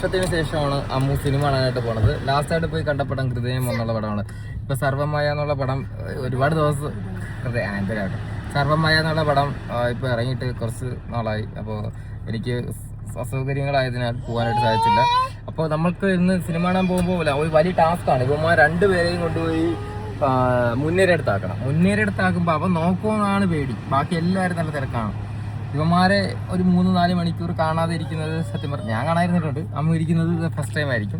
വർഷത്തിന് ശേഷമാണ് അമ്മു സിനിമ കാണാനായിട്ട് പോണത്. ലാസ്റ്റായിട്ട് പോയി കണ്ട പടം ഹൃദയം എന്നുള്ള പടമാണ്. ഇപ്പൊ സർവമായ എന്നുള്ള പടം ഒരുപാട് ദിവസം സർവമായ എന്നുള്ള പടം ഇപ്പൊ ഇറങ്ങിയിട്ട് കുറച്ച് നാളായി. അപ്പോൾ എനിക്ക് അസൗകര്യങ്ങളായതിനാൽ പോകാനായിട്ട് സാധിച്ചില്ല. അപ്പോൾ നമ്മൾക്ക് ഇന്ന് സിനിമ കാണാൻ പോകുമ്പോൾ ഒരു വലിയ ടാസ്ക്കാണ്. ഇവന്മാർ രണ്ടുപേരെയും കൊണ്ടുപോയി മുന്നേറിയെടുത്താക്കുമ്പോൾ അവൻ നോക്കുമെന്നാണ് പേടി. ബാക്കി എല്ലാവരും നല്ല തിരക്കാണ്. ഇവന്മാരെ ഒരു 3-4 മണിക്കൂർ കാണാതെ ഇരിക്കുന്നത് സത്യം പറഞ്ഞാൽ ഞാൻ കാണാതിരുന്നിട്ടുണ്ട്. അമ്മ ഇരിക്കുന്നത് ഫസ്റ്റ് ടൈം ആയിരിക്കും.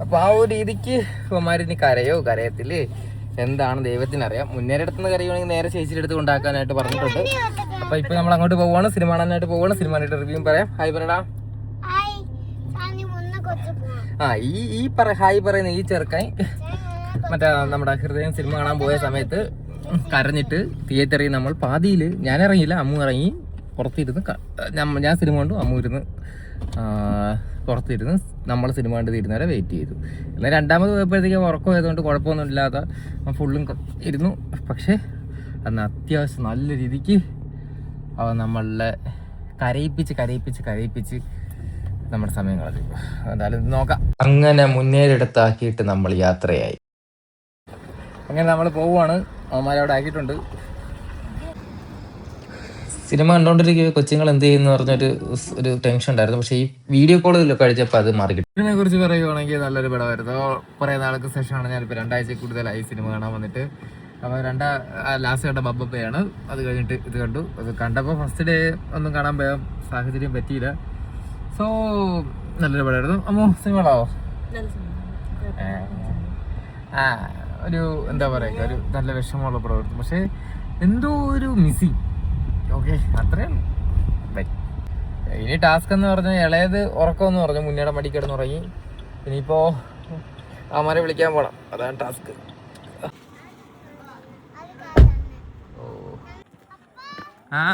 അപ്പോൾ ആ ഒരു രീതിക്ക് ഇവന്മാരിനി കരയത്തില്ലേ എന്താണ് ദൈവത്തിനറിയാം. മുന്നേറിയെടുത്തുനിന്ന് കരയുവാണെങ്കിൽ നേരെ ചേച്ചിയുടെ അടുത്ത് കൊണ്ടാക്കാനായിട്ട് പറഞ്ഞിട്ടുണ്ട്. അപ്പോൾ ഇപ്പോൾ നമ്മൾ അങ്ങോട്ട് പോവുകയാണ്, സിനിമ കാണാനായിട്ട് പോവുകയാണ്. സിനിമയുടെ റിവ്യൂ പറയാം. ഹായ് പറയടാ. ഹായ് പറയുന്ന ഈ ചെറുക്കൻ മറ്റേ നമ്മുടെ ഹൃദയം സിനിമ കാണാൻ പോയ സമയത്ത് കരഞ്ഞിട്ട് തിയേറ്ററിൽ നമ്മൾ പാതിയിൽ ഞാൻ ഇറങ്ങിയില്ല, അമ്മു ഇറങ്ങി പുറത്തിരുന്ന് ഞാൻ സിനിമ കണ്ടു, അമ്മു ഇരുന്ന് പുറത്തിരുന്ന് നമ്മൾ സിനിമ കണ്ട് തീരുന്നവരെ വെയിറ്റ് ചെയ്തു. എന്നാൽ രണ്ടാമത് പോയപ്പോഴത്തേക്ക് ഉറക്കം ആയതുകൊണ്ട് കുഴപ്പമൊന്നും ഇല്ലാതെ ഫുള്ളും ഇരുന്നു. പക്ഷേ അന്ന് അത്യാവശ്യം നല്ല രീതിക്ക് അവ നമ്മളെ കരയിപ്പിച്ച് നമ്മുടെ സമയം കളഞ്ഞു. എന്തായാലും നോക്കാം. അങ്ങനെ മുന്നേറിടത്താക്കിയിട്ട് നമ്മൾ യാത്രയായി. അങ്ങനെ നമ്മൾ പോവുകയാണ്. അവന്മാരവിടെ ആക്കിയിട്ടുണ്ട്. സിനിമ കണ്ടോണ്ടിരിക്കുക കൊച്ചുങ്ങൾ എന്ത് ചെയ്യുന്നു പറഞ്ഞൊരു ടെൻഷൻ ഉണ്ടായിരുന്നു. പക്ഷേ ഈ വീഡിയോ കോളിലൊക്കെ കഴിച്ചപ്പോൾ അത് മാറി കിട്ടും. ഇതിനെ കുറിച്ച് പറയുകയാണെങ്കിൽ നല്ലൊരു പടമായിരുന്നു. കുറേ നാൾക്ക് ശേഷമാണ് ഞാനിപ്പോൾ 2 ആഴ്ച കൂടുതലായി സിനിമ കാണാൻ വന്നിട്ട്. അപ്പോൾ ലാസ്റ്റ് കണ്ട ബബ്ബയാണ്. അത് കഴിഞ്ഞിട്ട് ഇത് കണ്ടു. അത് കണ്ടപ്പോൾ ഫസ്റ്റ് ഡേ ഒന്നും കാണാൻ പോയാൽ സാഹചര്യം പറ്റിയില്ല. സോ നല്ലൊരു പടമായിരുന്നു. അമ്മോ സിനിമ കാണാവോ? ഒരു എന്താ പറയുക, ഒരു നല്ല വിഷമമുള്ള പടമായിരുന്നു. പക്ഷേ എന്തോ ഒരു മിസ്സിങ്. ഓക്കെ, അത്രയും ഇനി ടാസ്ക് എന്ന് പറഞ്ഞാൽ ഇളയത് ഉറക്കമെന്ന് പറഞ്ഞു, മുന്നേടെ മടി കിടന്നുറങ്ങി. ഇനിയിപ്പോ അമ്മമാരെ വിളിക്കാൻ പോണം, അതാണ് ടാസ്ക്. ആ